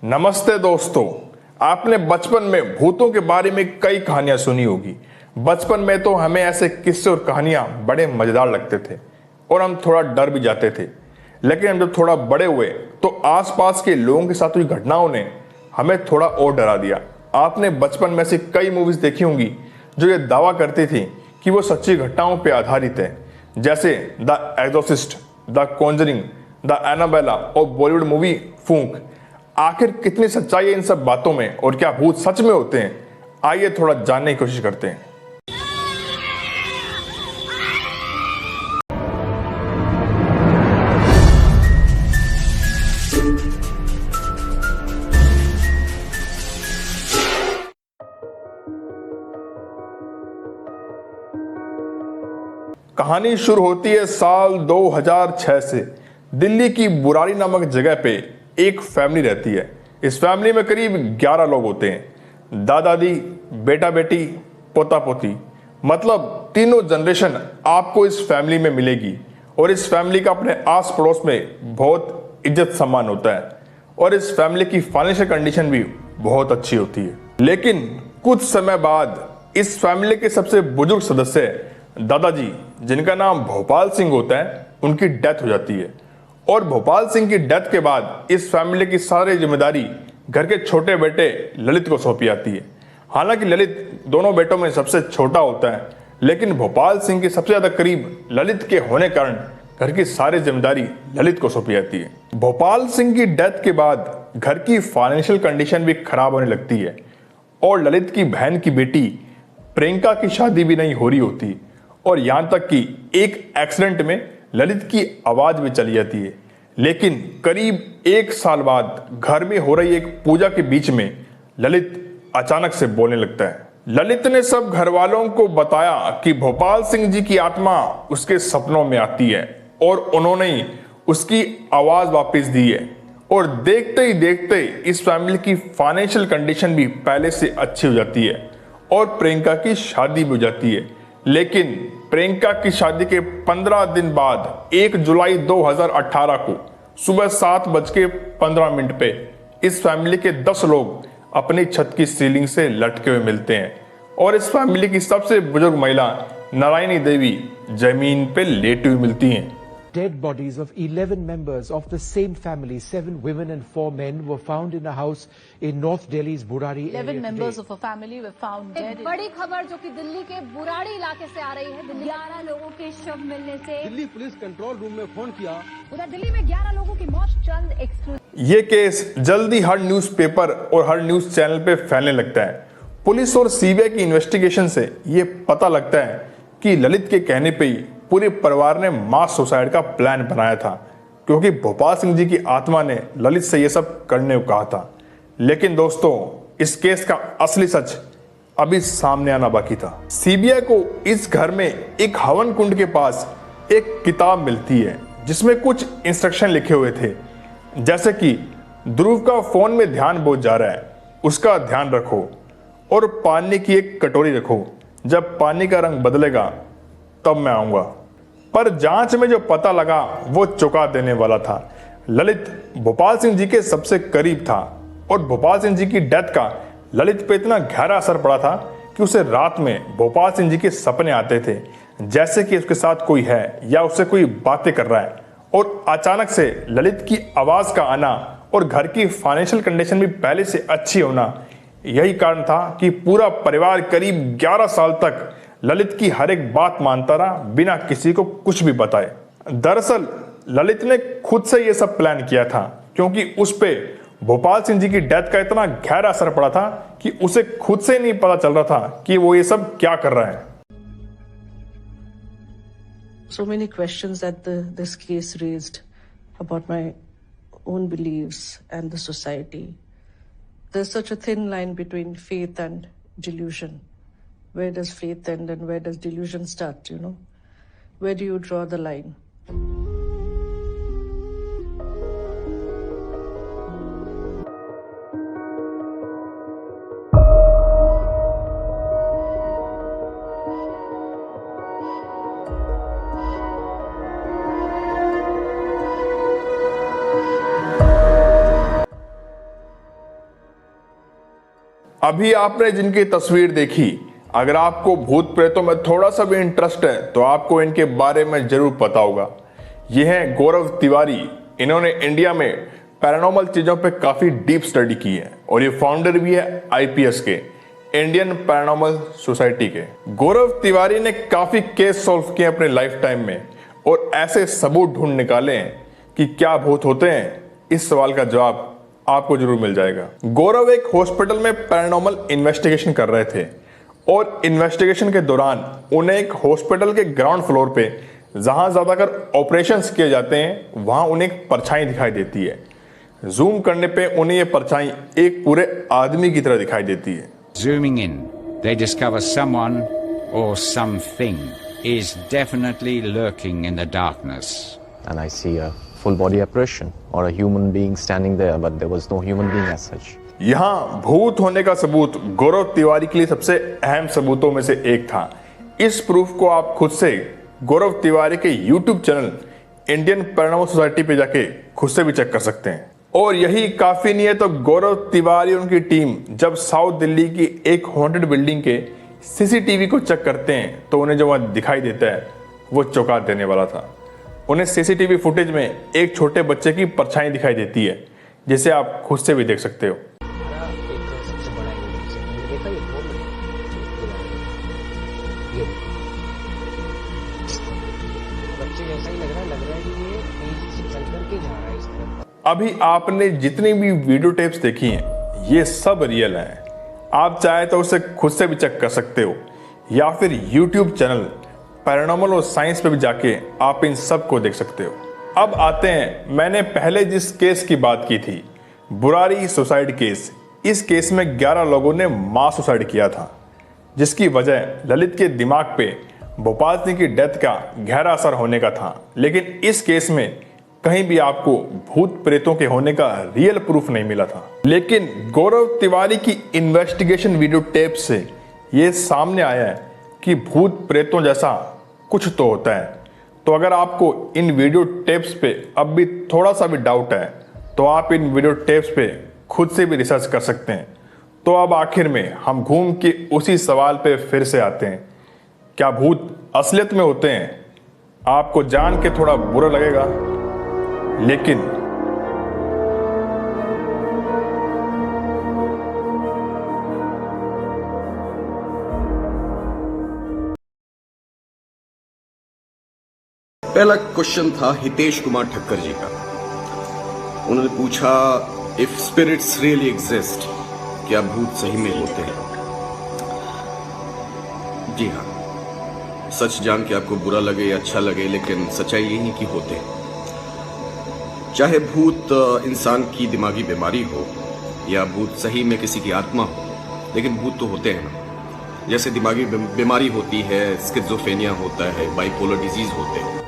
नमस्ते दोस्तों। आपने बचपन में भूतों के बारे में कई कहानियां सुनी होगी। बचपन में तो हमें ऐसे किस्से और कहानियां बड़े मजेदार लगते थे और हम थोड़ा डर भी जाते थे। लेकिन हम जब थोड़ा बड़े हुए तो आसपास के लोगों के साथ हुई घटनाओं ने हमें थोड़ा और डरा दिया। आपने बचपन में से कई मूवीज देखी होंगी जो ये दावा करती थी कि वो सच्ची घटनाओं पर आधारित है, जैसे the exorcist, the conjuring, the Annabelle और बॉलीवुड मूवी फूंक। आखिर कितनी सच्चाई है इन सब बातों में और क्या भूत सच में होते हैं? आइए थोड़ा जानने की कोशिश करते हैं। कहानी शुरू होती है साल 2006 से। दिल्ली की बुराड़ी नामक जगह पे एक फैमिली रहती है। इस फैमिली में करीब 11 लोग होते हैं, दादा दादी, बेटा बेटी, पोता पोती। मतलब तीनों जनरेशन आपको इस फैमिली में मिलेगी और इस फैमिली का अपने आस पड़ोस में बहुत इज्जत सम्मान होता है और इस फैमिली की फाइनेंशियल कंडीशन भी बहुत अच्छी होती है। लेकिन कुछ समय बाद इस फैमिली के सबसे बुजुर्ग सदस्य दादाजी, जिनका नाम भोपाल सिंह होता है, उनकी डेथ हो जाती है और भोपाल सिंह की डेथ के बाद इस फैमिली की सारी जिम्मेदारी घर के छोटे बेटे ललित को सौंपी जाती है। हालांकि ललित दोनों बेटों में सबसे छोटा होता है, लेकिन भोपाल सिंह के सबसे ज्यादा करीब ललित के होने कारण घर की सारी जिम्मेदारी ललित को सौंपी जाती है। भोपाल सिंह की डेथ के बाद घर की फाइनेंशियल कंडीशन भी खराब होने लगती है और ललित की बहन की बेटी प्रियंका की शादी भी नहीं हो रही होती और यहां तक कि एक एक्सीडेंट में ललित की आवाज भी चली जाती है। लेकिन करीब 1 साल बाद घर में हो रही एक पूजा के बीच में ललित अचानक से बोलने लगता है। ललित ने सब घर वालों को बताया कि भोपाल सिंह जी की आत्मा उसके सपनों में आती है और उन्होंने ही उसकी आवाज वापस दी है। और देखते ही देखते इस फैमिली की फाइनेंशियल कंडीशन भी पहले से अच्छी हो जाती है और प्रियंका की शादी भी हो जाती है। लेकिन प्रियंका की शादी के 15 दिन बाद 1 जुलाई 2018 को सुबह 7:15 पे इस फैमिली के 10 लोग अपनी छत की सीलिंग से लटके हुए मिलते हैं और इस फैमिली की सबसे बुजुर्ग महिला नारायणी देवी जमीन पे लेटी हुई मिलती हैं। Dead bodies of 11 members of the same family, 7 women and 4 men, were found in a house in North Delhi's Burari area 11 members today. of a family were found dead. एक बड़ी खबर जो कि दिल्ली के बुराड़ी इलाके से आ रही है। 11 लोगों के शव मिलने से दिल्ली पुलिस कंट्रोल रूम में फोन किया। उधर दिल्ली में 11 लोगों की मौत। चंद एक्सक्लूसिव। ये केस जल्दी हर न्यूज़पेपर और हर न्यूज चैनल पे फैलने लगता है। पुलिस और सीबीआई की इन्वेस्टिगेशन से ये पता लगता है कि ललित के कहने पे ही पूरे परिवार ने मास सुसाइड का प्लान बनाया था, क्योंकि भोपाल सिंह जी की आत्मा ने ललित से ये सब करने को कहा था। लेकिन दोस्तों, इस केस का असली सच अभी सामने आना बाकी था। सीबीआई को इस घर में एक हवन कुंड के पास एक किताब मिलती है जिसमें कुछ इंस्ट्रक्शन लिखे हुए थे, जैसे कि ध्रुव का फोन में ध्यान बहुत जा रहा है, उसका ध्यान रखो और पानी की एक कटोरी रखो, जब पानी का रंग बदलेगा तब मैं आऊंगा। पर जांच में जो पता लगा वो चौंका देने वाला था। ललित भोपाल सिंह जी के सबसे करीब था और भोपाल सिंह जी की डेथ का ललित पे इतना गहरा असर पड़ा था कि उसे रात में भोपाल सिंह जी के सपने आते थे, जैसे कि उसके साथ कोई है या उससे कोई बातें कर रहा है। और अचानक से ललित की आवाज का आना और घर की फाइनेंशियल कंडीशन भी पहले से अच्छी होना, यही कारण था कि पूरा परिवार करीब 11 साल तक ललित की हर एक बात मानता रहा, बिना किसी को कुछ भी बताए। दरअसल ललित ने खुद से यह सब प्लान किया था, क्योंकि उस पे भोपाल सिंह जी की डेथ का इतना गहरा असर पड़ा था कि उसे खुद से नहीं पता चल रहा था कि वो ये सब क्या कर रहा है। So many questions that this case raised about my own beliefs and the society. There's such a thin line between faith and delusion. Where does faith end and where does delusion start, you know? Where do you draw the line? अभी आपने जिनकी तस्वीर देखी, अगर आपको भूत प्रेतों में थोड़ा सा भी इंटरेस्ट है तो आपको इनके बारे में जरूर पता होगा। ये हैं गौरव तिवारी। इन्होंने इंडिया में पैरानॉर्मल चीजों पे काफी डीप स्टडी की है और ये फाउंडर भी है आईपीएस के, इंडियन पैरानॉर्मल सोसाइटी के। गौरव तिवारी ने काफी केस सॉल्व किए अपने लाइफ टाइम में और ऐसे सबूत ढूंढ निकाले हैं कि क्या भूत होते हैं। इस सवाल का जवाब आपको जरूर मिल जाएगा। गौरव एक हॉस्पिटल में पैरानॉर्मल इन्वेस्टिगेशन कर रहे थे और इन्वेस्टिगेशन के दौरान उन्हें एक हॉस्पिटल के ग्राउंड फ्लोर पे, जहां ज्यादातर ऑपरेशंस किए जाते हैं, वहां उन्हें एक परछाई दिखाई देती है। जूम करने पे उन्हें ये परछाई एक पूरे आदमी की तरह दिखाई देती है। Zooming in, they discover someone or something is definitely lurking in the darkness. And I see a full body apparition or a human being standing there, but there was no human being as such. यहाँ भूत होने का सबूत गौरव तिवारी के लिए सबसे अहम सबूतों में से एक था। इस प्रूफ को आप खुद से गौरव तिवारी के YouTube channel Indian paranormal society पे जाके खुद से भी चेक कर सकते हैं। और यही काफी नहीं है तो गौरव तिवारी और उनकी टीम जब साउथ दिल्ली की एक हॉन्टेड बिल्डिंग के सीसीटीवी को चेक करते हैं तो उन्हें जो वहां दिखाई देता है वो चौंका देने वाला था। उन्हें सीसीटीवी फुटेज में एक छोटे बच्चे की परछाई दिखाई देती है, जिसे आप खुद से भी देख सकते हो। अभी आपने जितनी भी वीडियो टेप्स देखी हैं ये सब रियल हैं। आप चाहे तो उसे खुद से भी चेक कर सकते हो या फिर YouTube चैनल पैरानॉर्मल और साइंस पे भी जाके आप इन सब को देख सकते हो। अब आते हैं, मैंने पहले जिस केस की बात की थी, बुराड़ी सुसाइड केस। इस केस में 11 लोगों ने मास सुसाइड किया था, जिसकी वजह ललित के दिमाग पे भोपाल सिंह की डेथ का गहरा असर होने का था। लेकिन इस केस में कहीं भी आपको भूत प्रेतों के होने का रियल प्रूफ नहीं मिला था। लेकिन गौरव तिवारी की इन्वेस्टिगेशन वीडियो टेप से यह सामने आया है कि भूत प्रेतों जैसा कुछ तो होता है। तो अगर आपको इन वीडियो टेप्स पे अब भी थोड़ा सा भी डाउट है तो आप इन वीडियो टेप्स पे खुद से भी रिसर्च कर सकते हैं। तो अब आखिर में हम घूम के उसी सवाल पे फिर से आते हैं, क्या भूत असलियत में होते हैं? आपको जान के थोड़ा बुरा लगेगा, लेकिन पहला क्वेश्चन था हितेश कुमार ठक्कर जी का। उन्होंने पूछा, इफ स्पिरिट्स रियली एग्जिस्ट, क्या भूत सही में होते हैं? जी हाँ, सच जान के आपको बुरा लगे या अच्छा लगे, लेकिन सच्चाई यही कि होते हैं। चाहे भूत इंसान की दिमागी बीमारी हो या भूत सही में किसी की आत्मा हो, लेकिन भूत तो होते हैं ना। जैसे दिमागी बीमारी होती है, स्किज़ोफ्रेनिया होता है, बाइपोलर डिजीज होते हैं।